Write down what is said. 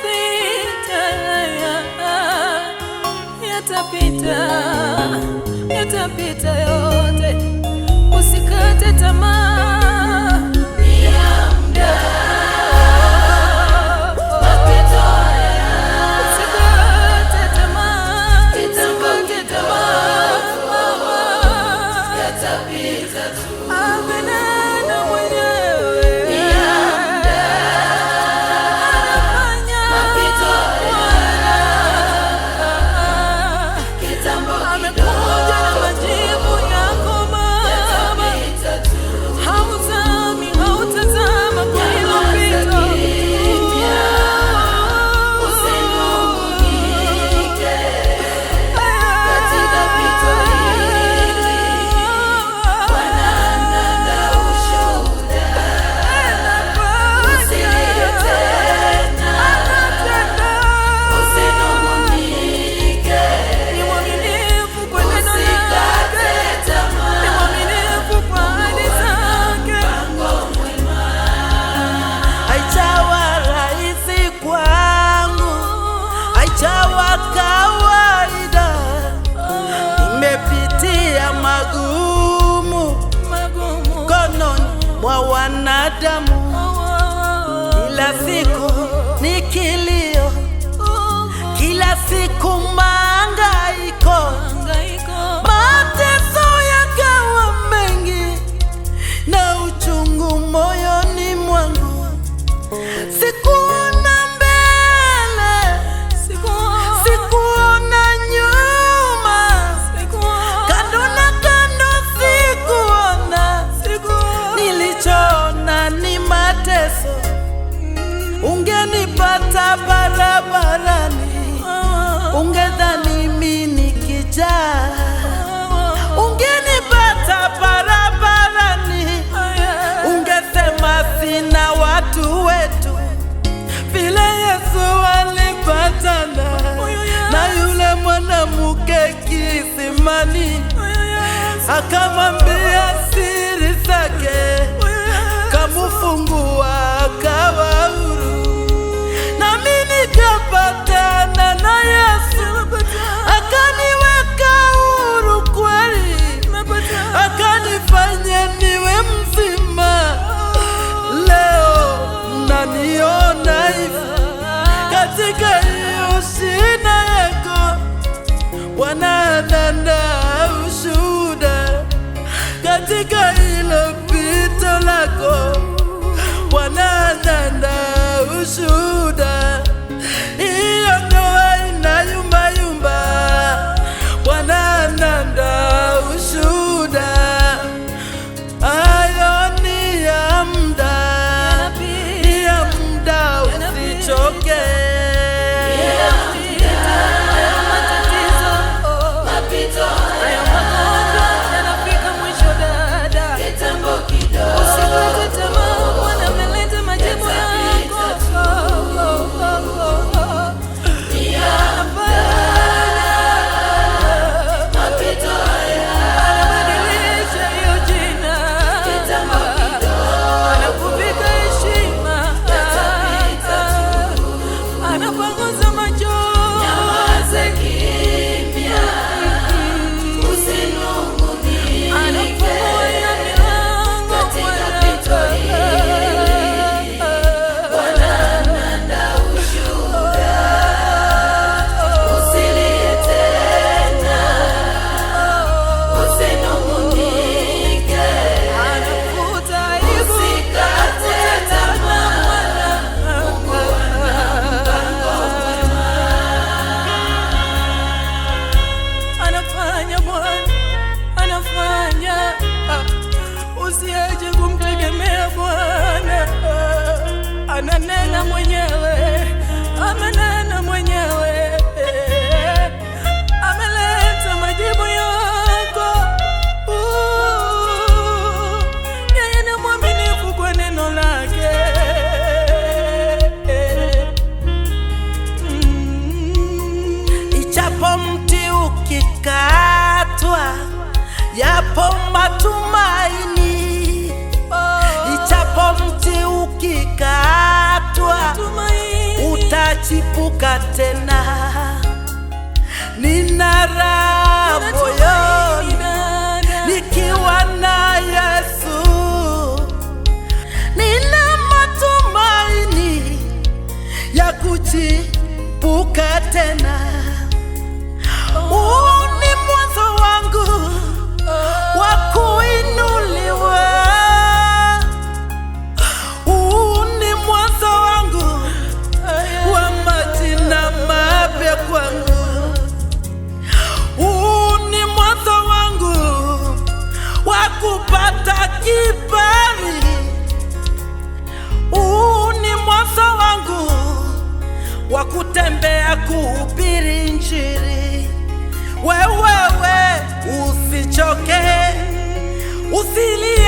yatapita, yatapita, yatapita yote. Usikate tamaa, ni ya muda. Mapito haya, usikate tamaa, usikate tamaa, yatapita tu. Amenena mwenyewe, ni ya muda. Anafanya mapito haya, kitambo amekuja na majibu yako Baba. Hautazami, hautazama kwa hilo pito. Usinungunike katika pito hili, Bwana ananda ushuhuda. Usilie tena, usinungunike. Ni mwaminifu kwa neno lake, ni mwaminifu kwa ahadi zake. Haijawa rahisi kwangu, haijawa kawaida. Nimepitia magumu mkononi mwa wanadamu. Kila siku ni kilio, kila siku mahangaiko. Mateso yakawa mengi na uchungu moyoni mwangu. Sikuona mbele, sikuona nyuma, kando na kando sikuona. Nilichoona ni mateso. Ungenipata barabarani, ungedhani mimi ni kijana. Ungenipata barabarani, ungesema sina watu wetu. Vile Yesu alipatana na yule mwanamke kisimani, akamwambia siri zake, kamufungua akawa huru. Nami nikapatana na Yesu, akaniweka huru kweli, akanifanya niwe mzima. Leo mnaniona hivi katika hiyo shida yako. Bwana ananda ushuhuda katika hilo pito lako. Bwana ananda ushuhuda. Hiyo ndoa inayumbayumba, Bwana ananda ushuhuda. Hayo ni ya muda, ni ya muda, usichoke. Hayo magonjwa yanafika mwisho dada. Usikate tamaa, Bwana ameleta majibu yako. Anabadilisha hiyo jina, anakuvika heshima, anapanguza machozi, anafungulia milango anafuta aibu. Anafanya Bwana, anafanya. Usiache kumtegemea Bwana. Ananena mwenyewe, amenena mwenyewe, ameleta majibu yako. Yeye ni mwaminifu kwa neno lake. Ijapo mti ukikatwa, yapo matumaini. Ijapo mti ukikatwa, utachi kuanguka tena. Nina raha moyoni nikiwa na Yesu, nina matumaini ya kuchipuka tena. Huu ni mwanzo wangu wa kuinuliwa. Huu ni mwanzo wangu wa majina mapya kwangu. Huu ni mwanzo wangu wa kupata kibali. Huu ni mwanzo wangu wa kutembea kuhubiri Injili. Wewe usichoke, usilie.